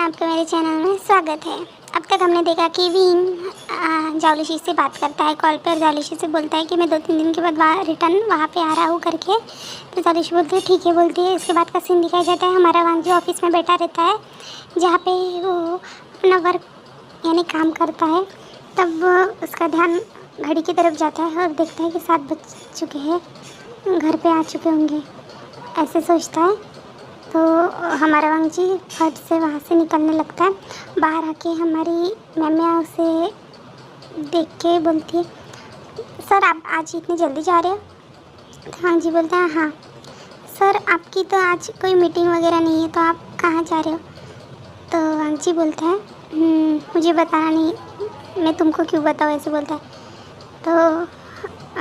आपका मेरे चैनल में स्वागत है। अब तक हमने देखा कि विंग जावलिशी से बात करता है कॉल पर। जावलिशी से बोलता है कि मैं 2-3 दिन के बाद रिटर्न वहाँ पे आ रहा हूँ करके। तो जावलिशी बोलती है ठीक है बोलती है। इसके बाद का सीन दिखाया जाता है हमारा वांग जो ऑफिस में बैठा रहता है, जहाँ पे वो अपना वर्क यानी काम करता है। तब उसका ध्यान घड़ी की तरफ जाता है और देखता है कि 7 बज चुके हैं, घर पर आ चुके होंगे, ऐसे सोचता है। तो हमारा वांग जी फट से वहाँ से निकलने लगता है। बाहर आके हमारी मैम उसे देख के बोलती है, सर आप आज इतनी जल्दी जा रहे हो? तो वांग जी बोलता है हाँ सर, आपकी तो आज कोई मीटिंग वगैरह नहीं है, तो आप कहाँ जा रहे हो? तो वांग जी बोलता है मुझे बताना नहीं, मैं तुमको क्यों बताऊँ, ऐसे बोलता है। तो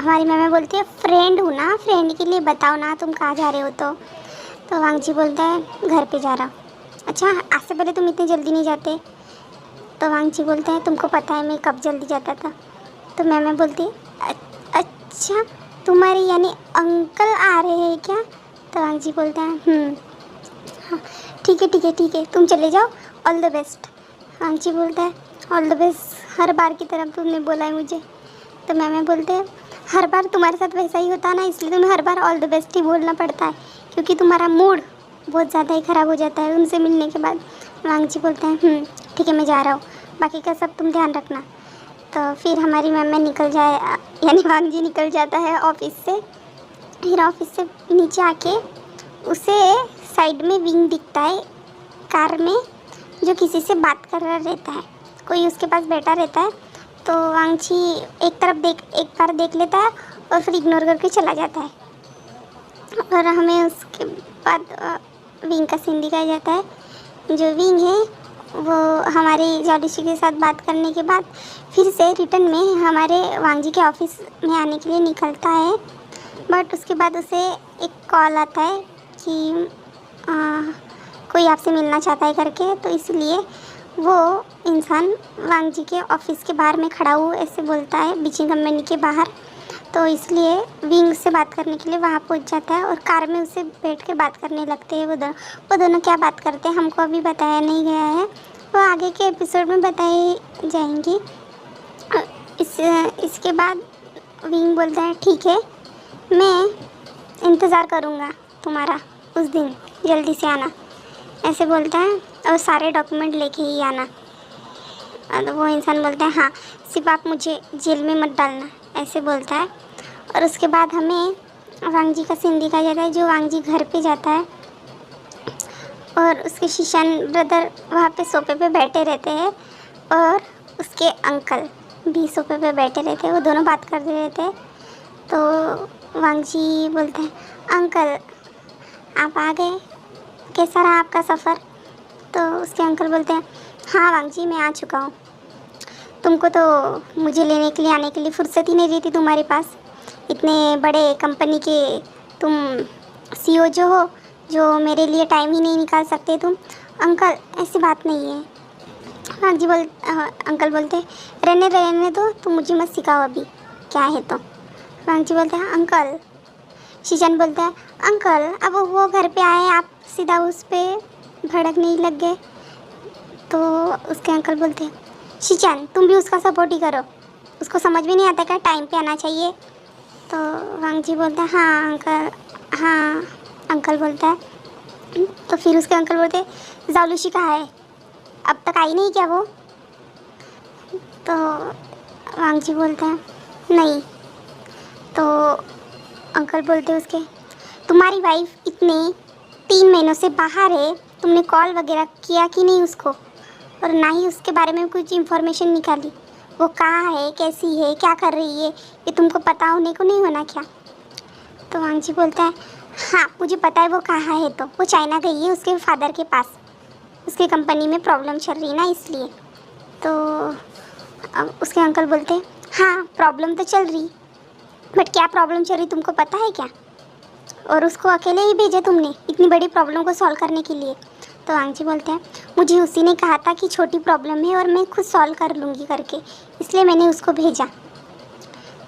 हमारी मैम बोलती है फ्रेंड हूँ ना, फ्रेंड के लिए बताओ ना तुम कहाँ जा रहे हो। तो वांग जी बोलता है घर पे जा रहा हूँ। अच्छा, आज से पहले तुम इतनी जल्दी नहीं जाते? तो वांग जी बोलता है तुमको पता है मैं कब जल्दी जाता था? तो मैं बोलती अच्छा तुम्हारे यानी अंकल आ रहे हैं क्या? तो वांग जी बोलता है हाँ ठीक है ठीक है ठीक है, तुम चले जाओ, ऑल द बेस्ट। वांग जी बोलता है ऑल द बेस्ट हर बार की तरह तुमने बोला है मुझे। तो मैं बोलते हैं हर बार तुम्हारे साथ वैसा ही होता है ना, इसलिए तुम्हें हर बार ऑल द बेस्ट ही बोलना पड़ता है, क्योंकि तुम्हारा मूड बहुत ज़्यादा ही ख़राब हो जाता है उनसे मिलने के बाद। वांग जी बोलते हैं ठीक है मैं जा रहा हूँ, बाकी का सब तुम ध्यान रखना। तो फिर हमारी मैम निकल जाए यानी वांग जी निकल जाता है ऑफिस से। फिर ऑफिस से नीचे आके उसे साइड में विंग दिखता है कार में, जो किसी से बात कर रहा रहता है, कोई उसके पास बैठा रहता है। तो वांग जी एक बार देख लेता है और फिर इग्नोर करके चला जाता है। और हमें उसके बाद विंग का सीन दिखाया जाता है। जो विंग है वो हमारी जावलिशी के साथ बात करने के बाद फिर से रिटर्न में हमारे वांग जी के ऑफिस में आने के लिए निकलता है। बट उसके बाद उसे एक कॉल आता है कि कोई आपसे मिलना चाहता है करके। तो इसलिए वो इंसान वांग जी के ऑफिस के बाहर में खड़ा हूँ ऐसे बोलता है, बीचिंग कंपनी के बाहर। तो इसलिए विंग से बात करने के लिए वहाँ पहुँच जाता है और कार में उसे बैठ के बात करने लगते हैं। वो दोनों क्या बात करते हैं हमको अभी बताया नहीं गया है, वो आगे के एपिसोड में बताई जाएंगी। इसके बाद विंग बोलता है ठीक है मैं इंतज़ार करूँगा तुम्हारा, उस दिन जल्दी से आना, ऐसे बोलता है, और सारे डॉक्यूमेंट लेके ही आना। तो वो इंसान बोलता है हाँ सिर्फ आप मुझे जेल में मत डालना, ऐसे बोलता है। और उसके बाद हमें वांग जी का सीन दिखाया जाता है, जो वांग जी घर पे जाता है और उसके शीशान ब्रदर वहाँ पे सोफे पे बैठे रहते हैं और उसके अंकल भी सोफे पे बैठे रहते हैं, वो दोनों बात कर रहे रहते हैं। तो वांग जी बोलते हैं अंकल आप आ गए, कैसा रहा आपका सफ़र? तो उसके अंकल बोलते हैं हाँ वांग जी मैं आ चुका हूँ, तुमको तो मुझे लेने के लिए आने के लिए फुर्सत ही नहीं रहती तुम्हारे पास, इतने बड़े कंपनी के तुम सीईओ जो हो, जो मेरे लिए टाइम ही नहीं निकाल सकते तुम। अंकल ऐसी बात नहीं है। वांग जी अंकल बोलते रहने दो, तुम मुझे मत सिखाओ अभी क्या है। तो वांग जी बोलते हैं अंकल। शीशान बोलता है अंकल अब वो घर पे आए, आप सीधा उस पर भड़कने लग गए। तो उसके अंकल बोलते हैं शीशान तुम भी उसका सपोर्ट ही करो, उसको समझ में नहीं आता क्या टाइम पे आना चाहिए। तो वांग जी बोलता है हाँ अंकल, हाँ अंकल बोलता है। तो फिर उसके अंकल बोलते हैं जावलिशी कहाँ है, अब तक आई नहीं क्या वो? तो वांग जी बोलता है नहीं। तो अंकल बोलते हैं उसके तुम्हारी वाइफ इतने 3 महीनों से बाहर है, तुमने कॉल वगैरह किया कि नहीं उसको, और ना ही उसके बारे में कुछ इन्फॉर्मेशन निकाली, वो कहाँ है, कैसी है, क्या कर रही है, ये तुमको पता होने को नहीं होना क्या? तो वांग जी बोलता है हाँ मुझे पता है वो कहाँ है, तो वो चाइना गई है उसके फादर के पास, उसकी कंपनी में प्रॉब्लम चल रही ना इसलिए। तो अब उसके अंकल बोलते हैं हाँ प्रॉब्लम तो चल रही, बट क्या प्रॉब्लम चल रही तुमको पता है क्या? और उसको अकेले ही भेजा तुमने इतनी बड़ी प्रॉब्लम को सॉल्व करने के लिए? तो वांग जी बोलते हैं मुझे उसी ने कहा था कि छोटी प्रॉब्लम है और मैं खुद सॉल्व कर लूँगी करके, इसलिए मैंने उसको भेजा।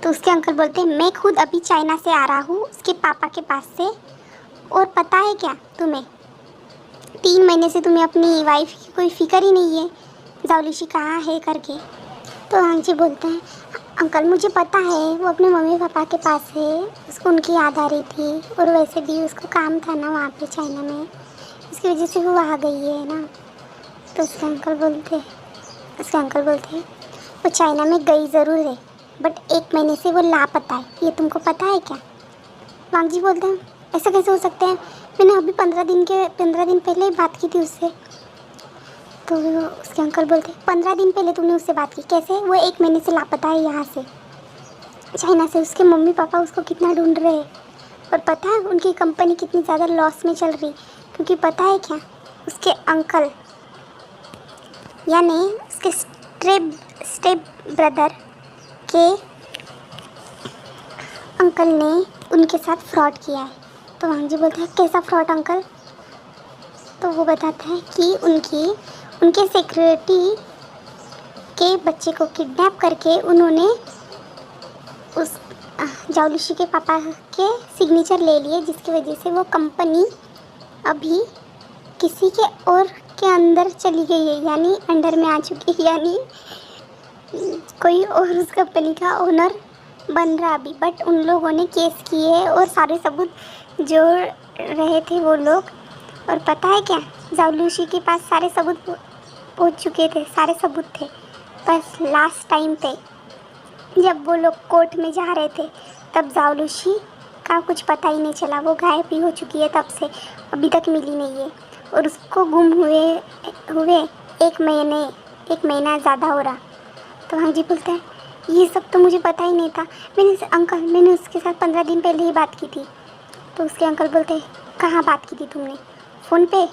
तो उसके अंकल बोलते हैं मैं खुद अभी चाइना से आ रहा हूँ उसके पापा के पास से, और पता है क्या तुम्हें 3 महीने से तुम्हें अपनी वाइफ की कोई फिक्र ही नहीं है, जावलिशी कहाँ है करके। तो वांगजी बोलते हैं अंकल मुझे पता है वो अपने मम्मी पापा के पास है, उसको उनकी याद आ रही थी और वैसे भी उसको काम था ना वहाँ पे चाइना में, इसकी वजह से वो वहाँ गई है ना। तो उसके अंकल बोलते हैं वो चाइना में गई ज़रूर है बट 1 महीने से वो लापता है, ये तुमको पता है क्या? वांगजी बोलते हैं ऐसा कैसे हो सकता है, मैंने अभी 15 दिन पहले ही बात की थी उससे। तो उसके अंकल बोलते 15 दिन पहले तुमने उससे बात की, कैसे? वो 1 महीने से लापता है यहाँ से, चाइना से। उसके मम्मी पापा उसको कितना ढूंढ रहे हैं और पता है उनकी कंपनी कितनी ज़्यादा लॉस में चल रही, क्योंकि पता है क्या, उसके अंकल यानी उसके स्टेप ब्रदर के अंकल ने उनके साथ फ्रॉड किया है। तो वांगजी बोलते हैं कैसा फ्रॉड अंकल? तो वो बताता है कि उनके सिक्योरिटी के बच्चे को किडनैप करके उन्होंने उस जावलिशी के पापा के सिग्नेचर ले लिए, जिसकी वजह से वो कंपनी अभी किसी के और के अंदर चली गई है, यानी अंडर में आ चुकी है, यानी कोई और उस कंपनी का ओनर बन रहा अभी। बट उन लोगों ने केस किए और सारे सबूत जो रहे थे वो लोग, और पता है क्या, जावलिशी के पास सारे सबूत पहुंच चुके थे, सारे सबूत थे। बस लास्ट टाइम पे जब वो लोग कोर्ट में जा रहे थे तब जावलिशी का कुछ पता ही नहीं चला, वो गायब ही हो चुकी है, तब से अभी तक मिली नहीं है। और उसको गुम हुए 1 महीना ज़्यादा हो रहा। तो वांगजी बोलता है ये सब तो मुझे पता ही नहीं था, मैंने उसके साथ 15 दिन पहले ही बात की थी। तो उसके अंकल बोलते हैं कहाँ बात की थी तुमने, फ़ोन पे?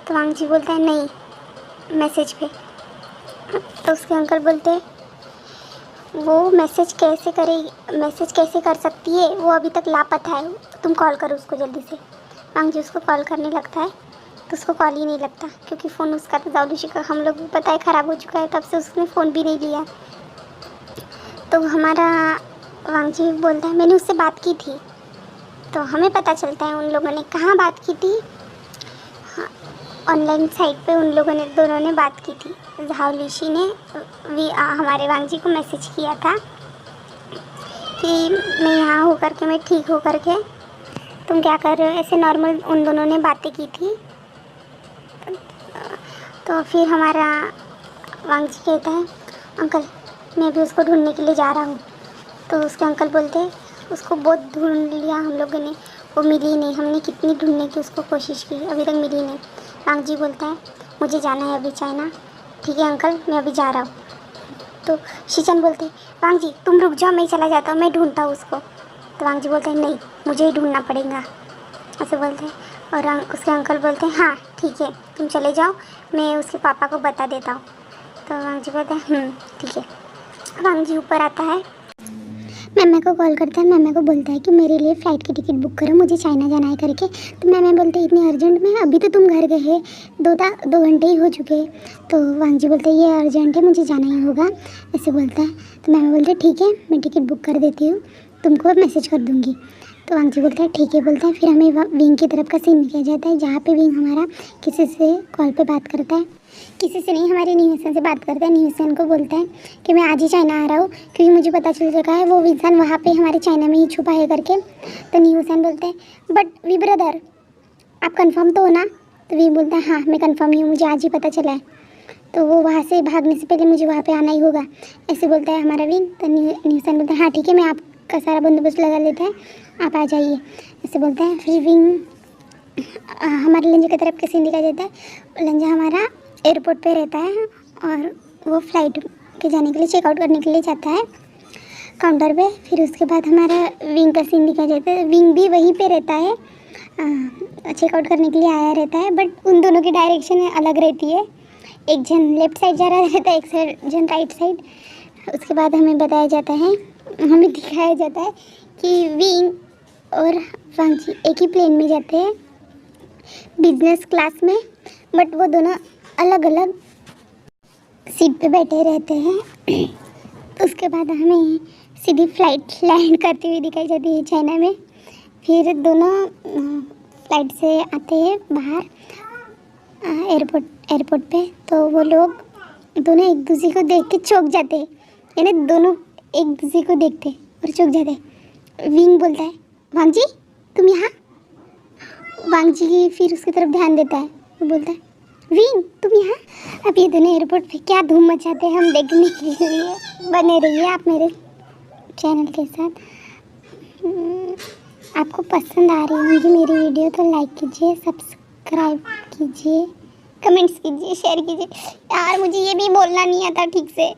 तो वांगजी बोलता है नहीं, मैसेज पे। तो उसके अंकल बोलते हैं वो मैसेज कैसे कर सकती है, वो अभी तक लापता है, तुम कॉल करो उसको जल्दी से। वांगजी उसको कॉल करने लगता है तो उसको कॉल ही नहीं लगता, क्योंकि फ़ोन उसका तो जावलिशी का हम लोग को पता है ख़राब हो चुका है, तब से उसने फ़ोन भी नहीं लिया। तो हमारा वांगजी बोलता है मैंने उससे बात की थी। तो हमें पता चलता है उन लोगों ने कहाँ बात की थी, ऑनलाइन साइट पे उन लोगों ने दोनों ने बात की थी। जावलिशी ने हमारे वांगजी को मैसेज किया था कि मैं यहाँ हो करके, मैं ठीक हो करके, तुम क्या कर रहे हो, ऐसे नॉर्मल उन दोनों ने बातें की थी। तो फिर हमारा वांगजी कहता है अंकल मैं भी उसको ढूंढने के लिए जा रहा हूँ। तो उसके अंकल बोलते हैं उसको बहुत ढूंढ लिया हम लोगों ने, वो मिली नहीं, हमने कितनी ढूंढने की उसको कोशिश की, अभी तक मिली नहीं। वांगजी बोलता है मुझे जाना है अभी चाइना। ठीक है अंकल मैं अभी जा रहा हूँ। तो शीचन बोलते हैं वांगजी तुम रुक जाओ, मैं चला जाता हूँ, मैं ढूंढता हूँ उसको। तो वांगजी बोलते हैं नहीं मुझे ही ढूंढना पड़ेगा, ऐसे बोलते हैं। और उसके अंकल बोलते हैं हाँ ठीक है तुम चले जाओ, मैं उसके पापा को बता देता हूँ। तो वांगजी बोलते हैं ठीक है। वांगजी ऊपर आता है, मैम को कॉल करता है, मैम को बोलता है कि मेरे लिए फ़्लाइट की टिकट बुक करो, मुझे चाइना जाना है करके। तो मैम बोलते हैं इतनी अर्जेंट में, अभी तो तुम घर गए हैं, 2 घंटे ही हो चुके हैं। तो वांगजी बोलते हैं ये अर्जेंट है, मुझे जाना ही होगा, ऐसे बोलता है। तो मैम बोलते हैं ठीक है मैं टिकट बुक कर देती हूँ, तुमको मैसेज कर दूँगी। तो वांगजी बोलता है ठीक है बोलता है। फिर हमें विंग की तरफ का सीन दिखाया जाता है, जहाँ पे विंग हमारा किसी से कॉल पे बात करता है, किसी से नहीं हमारे न्यूसन से बात करता है। न्यूसन को बोलता है कि मैं आज ही चाइना आ रहा हूँ, क्योंकि मुझे पता चल चुका है वो विंसन वहाँ पे हमारे चाइना में ही छुपा है करके। तो न्यूसन बोलते हैं बट वी ब्रदर आप कंफर्म तो हो ना? तो वी बोलता है हाँ मैं कंफर्म ही हूँ, मुझे आज ही पता चला है, तो वो वहाँ से भागने से पहले मुझे वहाँ पे आना ही होगा, ऐसे बोलता है हमारा विंग। तो न्यूसन बोलता है हाँ ठीक है मैं आपका सारा बंदोबस्त लगा लेता है, आप आ जाइए, ऐसे बोलता है। फिर विंग हमारे लंजा की तरफ का सीन दिखाया जाता है। लंजा हमारा एयरपोर्ट पे रहता है और वो फ्लाइट के जाने के लिए चेकआउट करने के लिए जाता है काउंटर पे। फिर उसके बाद हमारा विंग का सीन दिखाया जाता है, विंग भी वहीं पे रहता है, चेकआउट करने के लिए आया रहता है, बट उन दोनों की डायरेक्शन अलग रहती है, एक जन लेफ़्ट साइड जा रहा रहता है, एक जन राइट साइड। उसके बाद हमें बताया जाता है, हमें दिखाया जाता है कि विंग और वांगजी एक ही प्लेन में जाते हैं बिजनेस क्लास में, बट वो दोनों अलग अलग सीट पे बैठे रहते हैं। उसके बाद हमें सीधी फ्लाइट लैंड करती हुई दिखाई जाती है चाइना में। फिर दोनों फ्लाइट से आते हैं बाहर एयरपोर्ट पे, तो वो लोग दोनों एक दूसरे को देख के चौंक जाते हैं, यानी दोनों एक दूसरे को देखते और चौंक जाते हैं। विंग बोलता है वांग जी तुम यहाँ। वांग जी फिर उसकी तरफ ध्यान देता है, वो बोलता है विंग तुम यहाँ। अब ये दोनों एयरपोर्ट पे क्या धूम मचाते हैं हम देखने के लिए। बने रहिए आप मेरे चैनल के साथ। आपको पसंद आ रही होंगी मेरी वीडियो तो लाइक कीजिए, सब्सक्राइब कीजिए, कमेंट्स कीजिए, शेयर कीजिए। यार मुझे ये भी बोलना नहीं आता ठीक से।